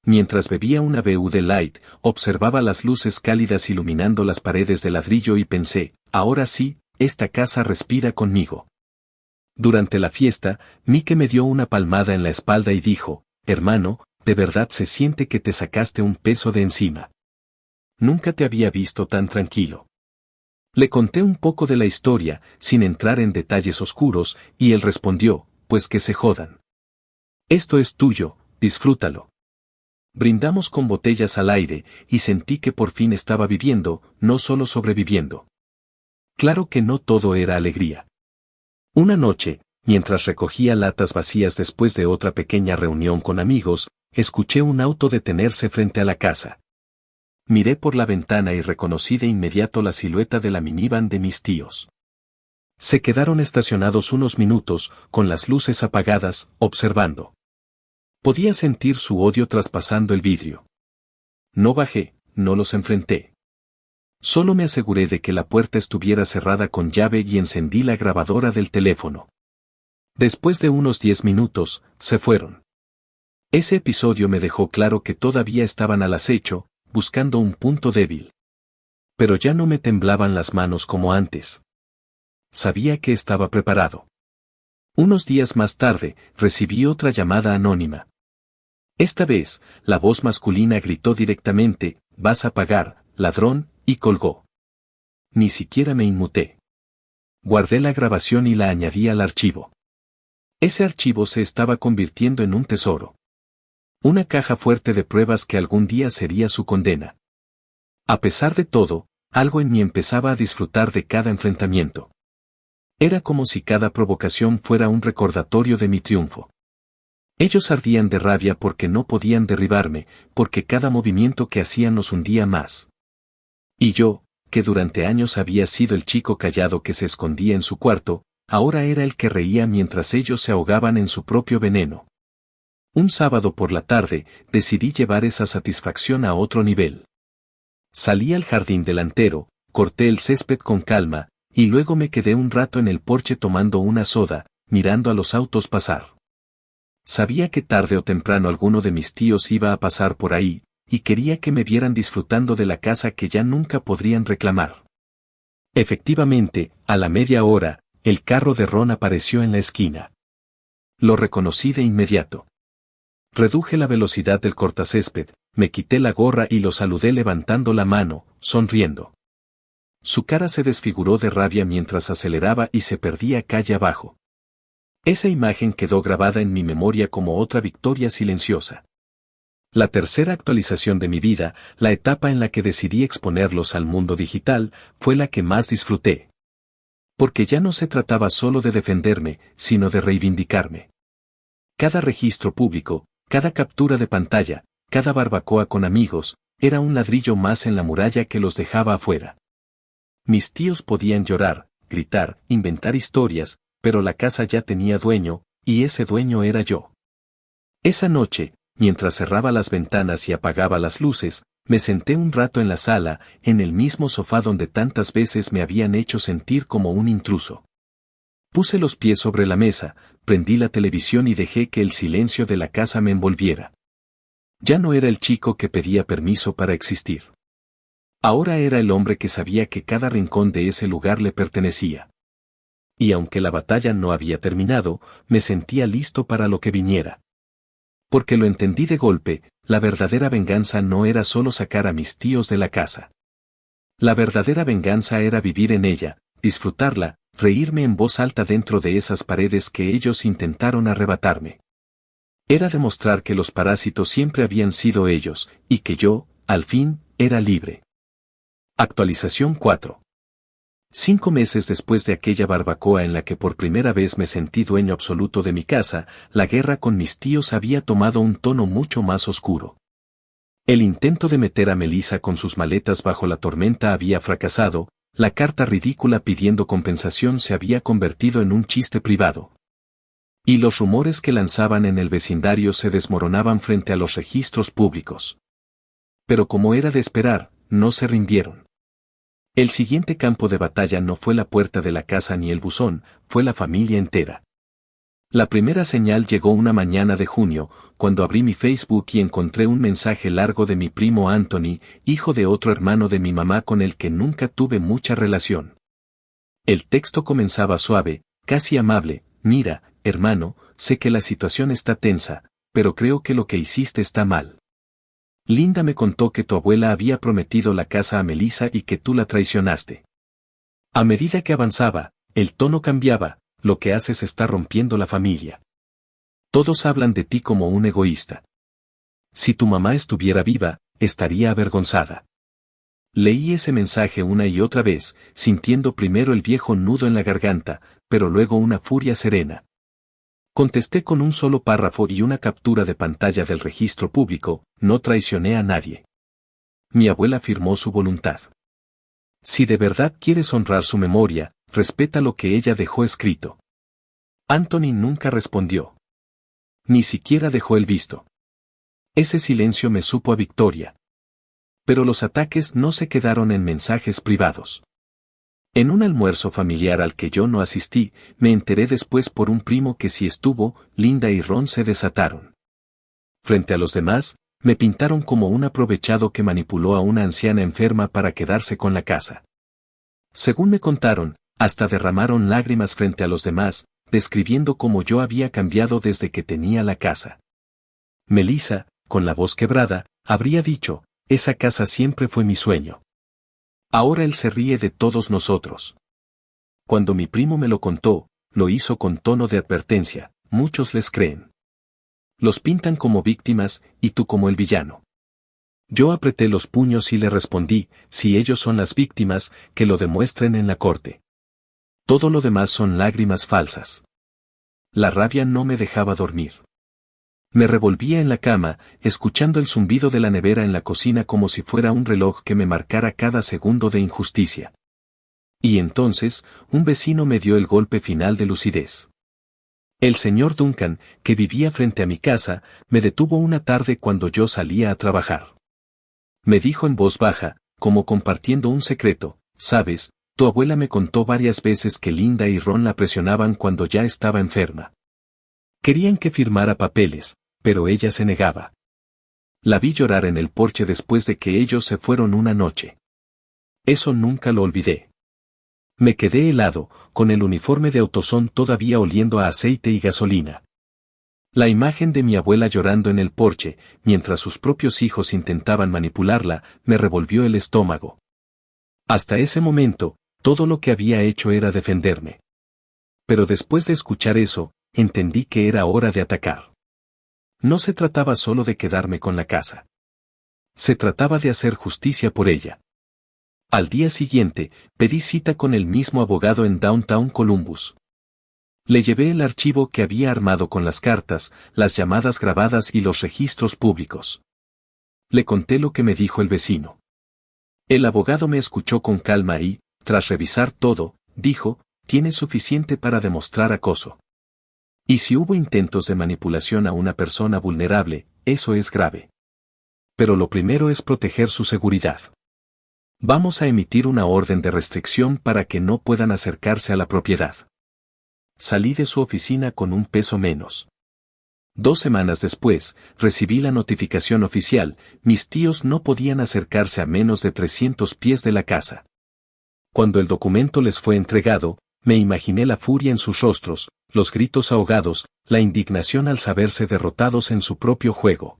S1: Mientras bebía una Bud Light, observaba las luces cálidas iluminando las paredes de ladrillo y pensé: ahora sí, esta casa respira conmigo. Durante la fiesta, Mike me dio una palmada en la espalda y dijo: hermano, de verdad se siente que te sacaste un peso de encima. Nunca te había visto tan tranquilo. Le conté un poco de la historia, sin entrar en detalles oscuros, y él respondió: pues que se jodan. Esto es tuyo, disfrútalo. Brindamos con botellas al aire, y sentí que por fin estaba viviendo, no solo sobreviviendo. Claro que no todo era alegría. Una noche, mientras recogía latas vacías después de otra pequeña reunión con amigos, escuché un auto detenerse frente a la casa. Miré por la ventana y reconocí de inmediato la silueta de la minivan de mis tíos. Se quedaron estacionados unos minutos, con las luces apagadas, observando. Podía sentir su odio traspasando el vidrio. No bajé, no los enfrenté. Solo me aseguré de que la puerta estuviera cerrada con llave y encendí la grabadora del teléfono. Después de unos 10 minutos, se fueron. Ese episodio me dejó claro que todavía estaban al acecho, buscando un punto débil. Pero ya no me temblaban las manos como antes. Sabía que estaba preparado. Unos días más tarde, recibí otra llamada anónima. Esta vez, la voz masculina gritó directamente: vas a pagar, ladrón, y colgó. Ni siquiera me inmuté. Guardé la grabación y la añadí al archivo. Ese archivo se estaba convirtiendo en un tesoro. Una caja fuerte de pruebas que algún día sería su condena. A pesar de todo, algo en mí empezaba a disfrutar de cada enfrentamiento. Era como si cada provocación fuera un recordatorio de mi triunfo. Ellos ardían de rabia porque no podían derribarme, porque cada movimiento que hacían los hundía más. Y yo, que durante años había sido el chico callado que se escondía en su cuarto, ahora era el que reía mientras ellos se ahogaban en su propio veneno. Un sábado por la tarde, decidí llevar esa satisfacción a otro nivel. Salí al jardín delantero, corté el césped con calma, y luego me quedé un rato en el porche tomando una soda, mirando a los autos pasar. Sabía que tarde o temprano alguno de mis tíos iba a pasar por ahí, y quería que me vieran disfrutando de la casa que ya nunca podrían reclamar. Efectivamente, a la media hora, el carro de Ron apareció en la esquina. Lo reconocí de inmediato. Reduje la velocidad del cortacésped, me quité la gorra y lo saludé levantando la mano, sonriendo. Su cara se desfiguró de rabia mientras aceleraba y se perdía calle abajo. Esa imagen quedó grabada en mi memoria como otra victoria silenciosa. La tercera actualización de mi vida, la etapa en la que decidí exponerlos al mundo digital, fue la que más disfruté. Porque ya no se trataba solo de defenderme, sino de reivindicarme. Cada registro público, cada captura de pantalla, cada barbacoa con amigos, era un ladrillo más en la muralla que los dejaba afuera. Mis tíos podían llorar, gritar, inventar historias, pero la casa ya tenía dueño, y ese dueño era yo. Esa noche, mientras cerraba las ventanas y apagaba las luces, me senté un rato en la sala, en el mismo sofá donde tantas veces me habían hecho sentir como un intruso. Puse los pies sobre la mesa, prendí la televisión y dejé que el silencio de la casa me envolviera. Ya no era el chico que pedía permiso para existir. Ahora era el hombre que sabía que cada rincón de ese lugar le pertenecía. Y aunque la batalla no había terminado, me sentía listo para lo que viniera. Porque lo entendí de golpe, la verdadera venganza no era solo sacar a mis tíos de la casa. La verdadera venganza era vivir en ella, disfrutarla, reírme en voz alta dentro de esas paredes que ellos intentaron arrebatarme. Era demostrar que los parásitos siempre habían sido ellos, y que yo, al fin, era libre. Actualización 4. 5 meses después de aquella barbacoa en la que por primera vez me sentí dueño absoluto de mi casa, la guerra con mis tíos había tomado un tono mucho más oscuro. El intento de meter a Melissa con sus maletas bajo la tormenta había fracasado, la carta ridícula pidiendo compensación se había convertido en un chiste privado. Y los rumores que lanzaban en el vecindario se desmoronaban frente a los registros públicos. Pero como era de esperar, no se rindieron. El siguiente campo de batalla no fue la puerta de la casa ni el buzón, fue la familia entera. La primera señal llegó una mañana de junio, cuando abrí mi Facebook y encontré un mensaje largo de mi primo Anthony, hijo de otro hermano de mi mamá con el que nunca tuve mucha relación. El texto comenzaba suave, casi amable: mira, hermano, sé que la situación está tensa, pero creo que lo que hiciste está mal. Linda me contó que tu abuela había prometido la casa a Melissa y que tú la traicionaste. A medida que avanzaba, el tono cambiaba: lo que haces está rompiendo la familia. Todos hablan de ti como un egoísta. Si tu mamá estuviera viva, estaría avergonzada. Leí ese mensaje una y otra vez, sintiendo primero el viejo nudo en la garganta, pero luego una furia serena. Contesté con un solo párrafo y una captura de pantalla del registro público: no traicioné a nadie. Mi abuela firmó su voluntad. Si de verdad quieres honrar su memoria, respeta lo que ella dejó escrito. Anthony nunca respondió. Ni siquiera dejó el visto. Ese silencio me supo a victoria. Pero los ataques no se quedaron en mensajes privados. En un almuerzo familiar al que yo no asistí, me enteré después por un primo que sí estuvo: Linda y Ron se desataron. Frente a los demás, me pintaron como un aprovechado que manipuló a una anciana enferma para quedarse con la casa. Según me contaron, hasta derramaron lágrimas frente a los demás, describiendo cómo yo había cambiado desde que tenía la casa. Melissa, con la voz quebrada, habría dicho: esa casa siempre fue mi sueño. Ahora él se ríe de todos nosotros. Cuando mi primo me lo contó, lo hizo con tono de advertencia: muchos les creen. Los pintan como víctimas, y tú como el villano. Yo apreté los puños y le respondí: si ellos son las víctimas, que lo demuestren en la corte. Todo lo demás son lágrimas falsas. La rabia no me dejaba dormir. Me revolvía en la cama, escuchando el zumbido de la nevera en la cocina como si fuera un reloj que me marcara cada segundo de injusticia. Y entonces, un vecino me dio el golpe final de lucidez. El señor Duncan, que vivía frente a mi casa, me detuvo una tarde cuando yo salía a trabajar. Me dijo en voz baja, como compartiendo un secreto: sabes, tu abuela me contó varias veces que Linda y Ron la presionaban cuando ya estaba enferma. Querían que firmara papeles, pero ella se negaba. La vi llorar en el porche después de que ellos se fueron una noche. Eso nunca lo olvidé. Me quedé helado, con el uniforme de AutoZone todavía oliendo a aceite y gasolina. La imagen de mi abuela llorando en el porche, mientras sus propios hijos intentaban manipularla, me revolvió el estómago. Hasta ese momento, todo lo que había hecho era defenderme. Pero después de escuchar eso, entendí que era hora de atacar. No se trataba solo de quedarme con la casa. Se trataba de hacer justicia por ella. Al día siguiente, pedí cita con el mismo abogado en Downtown Columbus. Le llevé el archivo que había armado con las cartas, las llamadas grabadas y los registros públicos. Le conté lo que me dijo el vecino. El abogado me escuchó con calma y, tras revisar todo, dijo: tienes suficiente para demostrar acoso. Y si hubo intentos de manipulación a una persona vulnerable, eso es grave. Pero lo primero es proteger su seguridad. Vamos a emitir una orden de restricción para que no puedan acercarse a la propiedad. Salí de su oficina con un peso menos. 2 semanas después, recibí la notificación oficial: mis tíos no podían acercarse a menos de 300 pies de la casa. Cuando el documento les fue entregado, me imaginé la furia en sus rostros, los gritos ahogados, la indignación al saberse derrotados en su propio juego.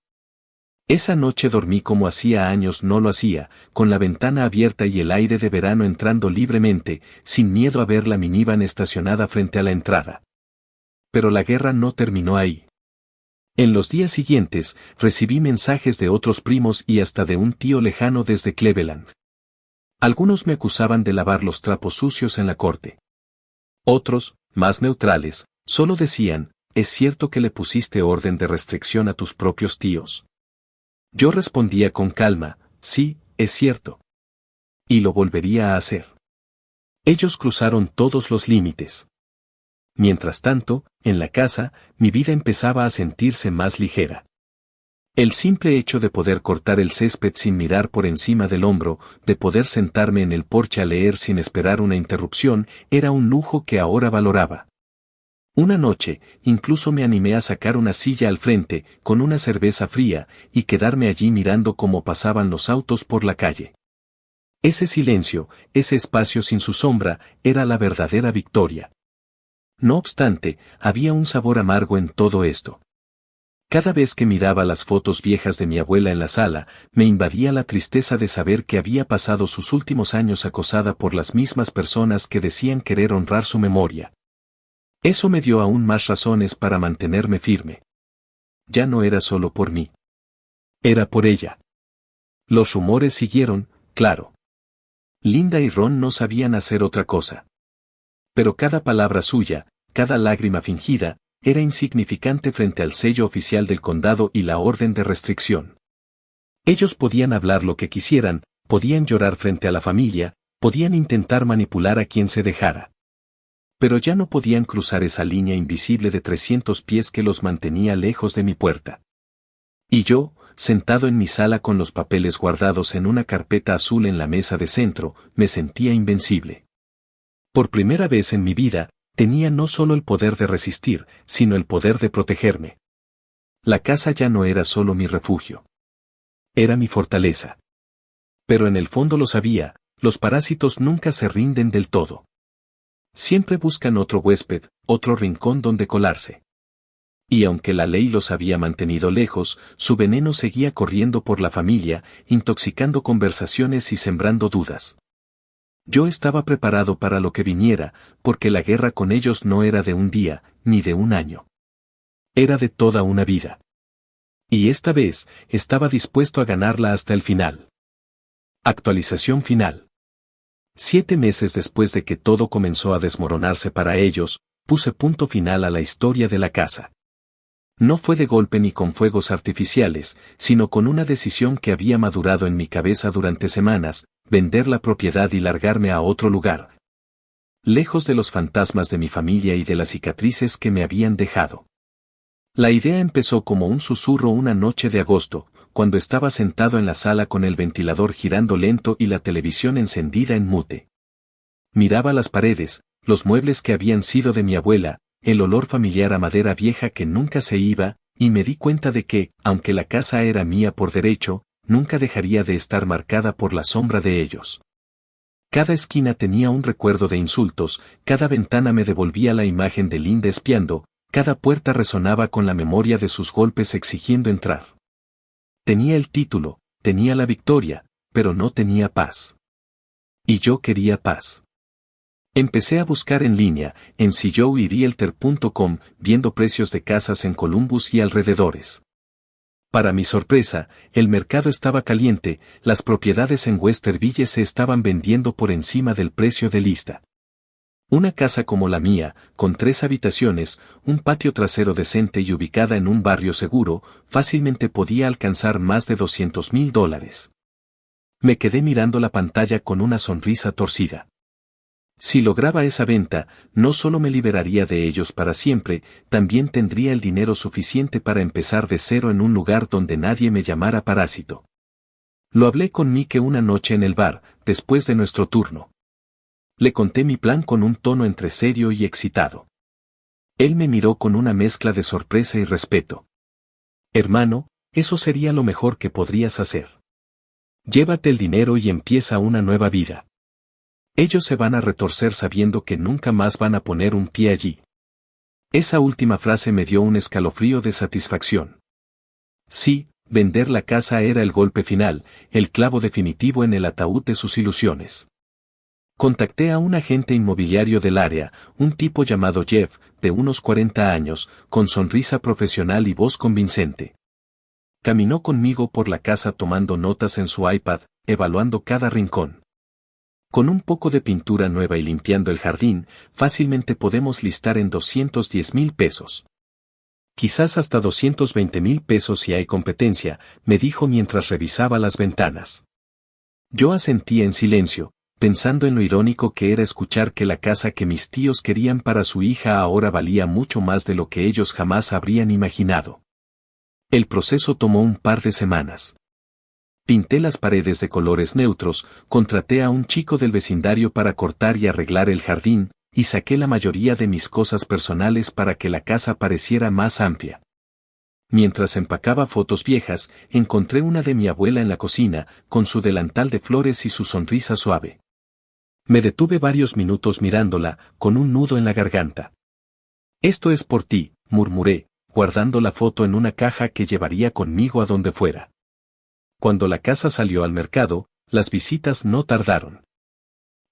S1: Esa noche dormí como hacía años no lo hacía, con la ventana abierta y el aire de verano entrando libremente, sin miedo a ver la minivan estacionada frente a la entrada. Pero la guerra no terminó ahí. En los días siguientes, recibí mensajes de otros primos y hasta de un tío lejano desde Cleveland. Algunos me acusaban de lavar los trapos sucios en la corte. Otros, más neutrales, solo decían, ¿es cierto que le pusiste orden de restricción a tus propios tíos? Yo respondía con calma, sí, es cierto. Y lo volvería a hacer. Ellos cruzaron todos los límites. Mientras tanto, en la casa, mi vida empezaba a sentirse más ligera. El simple hecho de poder cortar el césped sin mirar por encima del hombro, de poder sentarme en el porche a leer sin esperar una interrupción, era un lujo que ahora valoraba. Una noche, incluso me animé a sacar una silla al frente, con una cerveza fría, y quedarme allí mirando cómo pasaban los autos por la calle. Ese silencio, ese espacio sin su sombra, era la verdadera victoria. No obstante, había un sabor amargo en todo esto. Cada vez que miraba las fotos viejas de mi abuela en la sala, me invadía la tristeza de saber que había pasado sus últimos años acosada por las mismas personas que decían querer honrar su memoria. Eso me dio aún más razones para mantenerme firme. Ya no era solo por mí. Era por ella. Los rumores siguieron, claro. Linda y Ron no sabían hacer otra cosa. Pero cada palabra suya, cada lágrima fingida, era insignificante frente al sello oficial del condado y la orden de restricción. Ellos podían hablar lo que quisieran, podían llorar frente a la familia, podían intentar manipular a quien se dejara. Pero ya no podían cruzar esa línea invisible de 300 pies que los mantenía lejos de mi puerta. Y yo, sentado en mi sala con los papeles guardados en una carpeta azul en la mesa de centro, me sentía invencible. Por primera vez en mi vida, tenía no solo el poder de resistir, sino el poder de protegerme. La casa ya no era solo mi refugio. Era mi fortaleza. Pero en el fondo lo sabía, los parásitos nunca se rinden del todo. Siempre buscan otro huésped, otro rincón donde colarse. Y aunque la ley los había mantenido lejos, su veneno seguía corriendo por la familia, intoxicando conversaciones y sembrando dudas. Yo estaba preparado para lo que viniera, porque la guerra con ellos no era de un día, ni de un año. Era de toda una vida. Y esta vez, estaba dispuesto a ganarla hasta el final. Actualización final. 7 meses después de que todo comenzó a desmoronarse para ellos, puse punto final a la historia de la casa. No fue de golpe ni con fuegos artificiales, sino con una decisión que había madurado en mi cabeza durante semanas, vender la propiedad y largarme a otro lugar. Lejos de los fantasmas de mi familia y de las cicatrices que me habían dejado. La idea empezó como un susurro una noche de agosto, cuando estaba sentado en la sala con el ventilador girando lento y la televisión encendida en mute. Miraba las paredes, los muebles que habían sido de mi abuela, el olor familiar a madera vieja que nunca se iba, y me di cuenta de que, aunque la casa era mía por derecho, nunca dejaría de estar marcada por la sombra de ellos. Cada esquina tenía un recuerdo de insultos, cada ventana me devolvía la imagen de Linda espiando, cada puerta resonaba con la memoria de sus golpes exigiendo entrar. Tenía el título, tenía la victoria, pero no tenía paz. Y yo quería paz. Empecé a buscar en línea, en Zillow y Realtor.com, viendo precios de casas en Columbus y alrededores. Para mi sorpresa, el mercado estaba caliente, las propiedades en Westerville se estaban vendiendo por encima del precio de lista. Una casa como la mía, con 3 habitaciones, un patio trasero decente y ubicada en un barrio seguro, fácilmente podía alcanzar más de $200,000. Me quedé mirando la pantalla con una sonrisa torcida. Si lograba esa venta, no solo me liberaría de ellos para siempre, también tendría el dinero suficiente para empezar de cero en un lugar donde nadie me llamara parásito. Lo hablé con Mike una noche en el bar, después de nuestro turno. Le conté mi plan con un tono entre serio y excitado. Él me miró con una mezcla de sorpresa y respeto. Hermano, eso sería lo mejor que podrías hacer. Llévate el dinero y empieza una nueva vida. Ellos se van a retorcer sabiendo que nunca más van a poner un pie allí. Esa última frase me dio un escalofrío de satisfacción. Sí, vender la casa era el golpe final, el clavo definitivo en el ataúd de sus ilusiones. Contacté a un agente inmobiliario del área, un tipo llamado Jeff, de unos 40 años, con sonrisa profesional y voz convincente. Caminó conmigo por la casa tomando notas en su iPad, evaluando cada rincón. Con un poco de pintura nueva y limpiando el jardín, fácilmente podemos listar en 210,000 pesos. Quizás hasta 220,000 pesos si hay competencia, me dijo mientras revisaba las ventanas. Yo asentí en silencio, pensando en lo irónico que era escuchar que la casa que mis tíos querían para su hija ahora valía mucho más de lo que ellos jamás habrían imaginado. El proceso tomó un par de semanas. Pinté las paredes de colores neutros, contraté a un chico del vecindario para cortar y arreglar el jardín, y saqué la mayoría de mis cosas personales para que la casa pareciera más amplia. Mientras empacaba fotos viejas, encontré una de mi abuela en la cocina, con su delantal de flores y su sonrisa suave. Me detuve varios minutos mirándola, con un nudo en la garganta. «Esto es por ti», murmuré, guardando la foto en una caja que llevaría conmigo a donde fuera. Cuando la casa salió al mercado, las visitas no tardaron.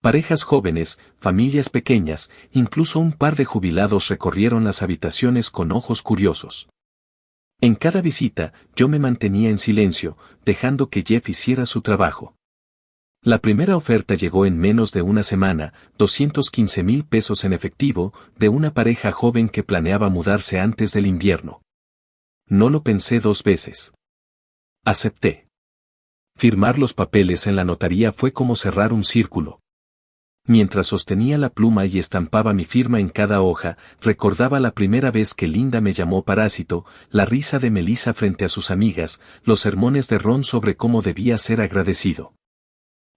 S1: Parejas jóvenes, familias pequeñas, incluso un par de jubilados recorrieron las habitaciones con ojos curiosos. En cada visita, yo me mantenía en silencio, dejando que Jeff hiciera su trabajo. La primera oferta llegó en menos de una semana, 215,000 pesos en efectivo, de una pareja joven que planeaba mudarse antes del invierno. No lo pensé dos veces. Acepté. Firmar los papeles en la notaría fue como cerrar un círculo. Mientras sostenía la pluma y estampaba mi firma en cada hoja, recordaba la primera vez que Linda me llamó parásito, la risa de Melissa frente a sus amigas, los sermones de Ron sobre cómo debía ser agradecido.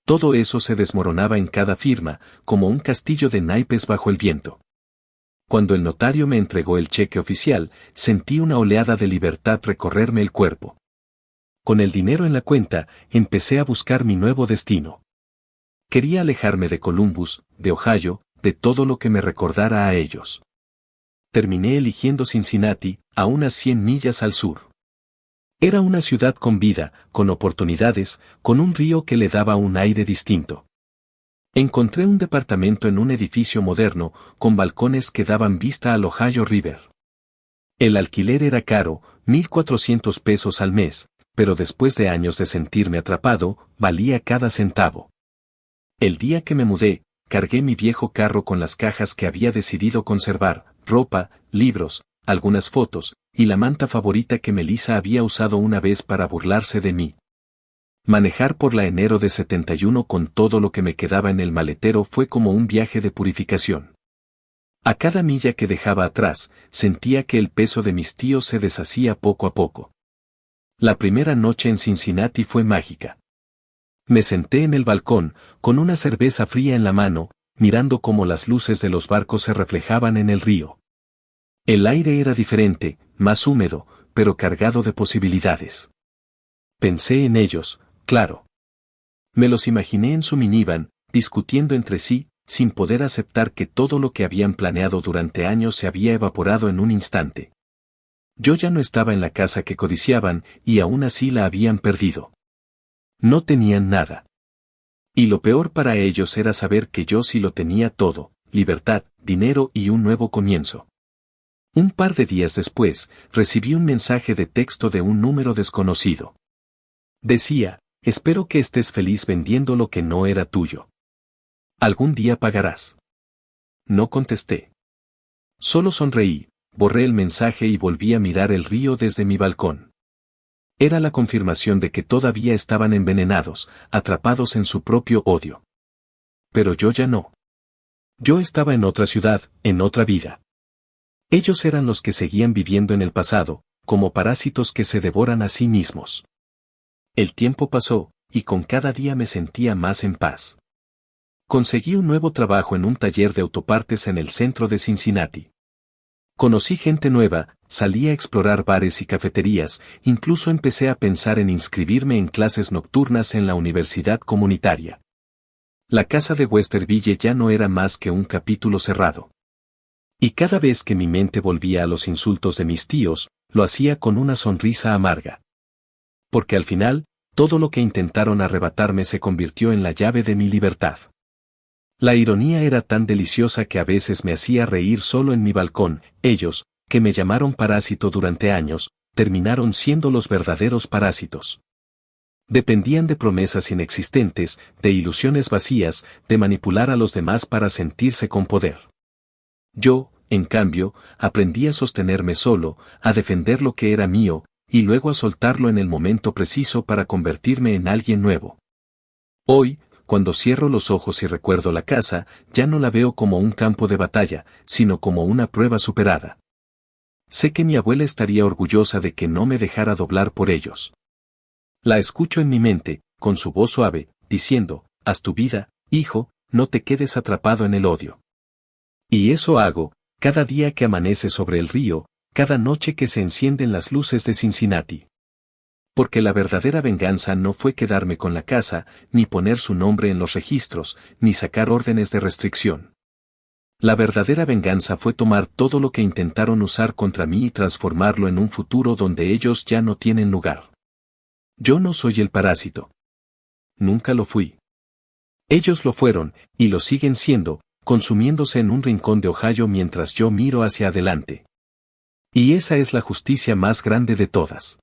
S1: Todo eso se desmoronaba en cada firma, como un castillo de naipes bajo el viento. Cuando el notario me entregó el cheque oficial, sentí una oleada de libertad recorrerme el cuerpo. Con el dinero en la cuenta, empecé a buscar mi nuevo destino. Quería alejarme de Columbus, de Ohio, de todo lo que me recordara a ellos. Terminé eligiendo Cincinnati, a unas 100 millas al sur. Era una ciudad con vida, con oportunidades, con un río que le daba un aire distinto. Encontré un departamento en un edificio moderno, con balcones que daban vista al Ohio River. El alquiler era caro, 1,400 pesos al mes, pero después de años de sentirme atrapado, valía cada centavo. El día que me mudé, cargué mi viejo carro con las cajas que había decidido conservar, ropa, libros, algunas fotos, y la manta favorita que Melissa había usado una vez para burlarse de mí. Manejar por la enero de 71 con todo lo que me quedaba en el maletero fue como un viaje de purificación. A cada milla que dejaba atrás, sentía que el peso de mis tíos se deshacía poco a poco. La primera noche en Cincinnati fue mágica. Me senté en el balcón, con una cerveza fría en la mano, mirando cómo las luces de los barcos se reflejaban en el río. El aire era diferente, más húmedo, pero cargado de posibilidades. Pensé en ellos, claro. Me los imaginé en su minivan, discutiendo entre sí, sin poder aceptar que todo lo que habían planeado durante años se había evaporado en un instante. Yo ya no estaba en la casa que codiciaban, y aún así la habían perdido. No tenían nada. Y lo peor para ellos era saber que yo sí lo tenía todo, libertad, dinero y un nuevo comienzo. Un par de días después, recibí un mensaje de texto de un número desconocido. Decía, espero que estés feliz vendiendo lo que no era tuyo. Algún día pagarás. No contesté. Solo sonreí, borré el mensaje y volví a mirar el río desde mi balcón. Era la confirmación de que todavía estaban envenenados, atrapados en su propio odio. Pero yo ya no. Yo estaba en otra ciudad, en otra vida. Ellos eran los que seguían viviendo en el pasado, como parásitos que se devoran a sí mismos. El tiempo pasó, y con cada día me sentía más en paz. Conseguí un nuevo trabajo en un taller de autopartes en el centro de Cincinnati. Conocí gente nueva, salí a explorar bares y cafeterías, incluso empecé a pensar en inscribirme en clases nocturnas en la universidad comunitaria. La casa de Westerville ya no era más que un capítulo cerrado. Y cada vez que mi mente volvía a los insultos de mis tíos, lo hacía con una sonrisa amarga. Porque al final, todo lo que intentaron arrebatarme se convirtió en la llave de mi libertad. La ironía era tan deliciosa que a veces me hacía reír solo en mi balcón. Ellos, que me llamaron parásito durante años, terminaron siendo los verdaderos parásitos. Dependían de promesas inexistentes, de ilusiones vacías, de manipular a los demás para sentirse con poder. Yo, en cambio, aprendí a sostenerme solo, a defender lo que era mío, y luego a soltarlo en el momento preciso para convertirme en alguien nuevo. Hoy, cuando cierro los ojos y recuerdo la casa, ya no la veo como un campo de batalla, sino como una prueba superada. Sé que mi abuela estaría orgullosa de que no me dejara doblar por ellos. La escucho en mi mente, con su voz suave, diciendo, haz tu vida, hijo, no te quedes atrapado en el odio. Y eso hago, cada día que amanece sobre el río, cada noche que se encienden las luces de Cincinnati. Porque la verdadera venganza no fue quedarme con la casa, ni poner su nombre en los registros, ni sacar órdenes de restricción. La verdadera venganza fue tomar todo lo que intentaron usar contra mí y transformarlo en un futuro donde ellos ya no tienen lugar. Yo no soy el parásito. Nunca lo fui. Ellos lo fueron, y lo siguen siendo, consumiéndose en un rincón de Ohio mientras yo miro hacia adelante. Y esa es la justicia más grande de todas.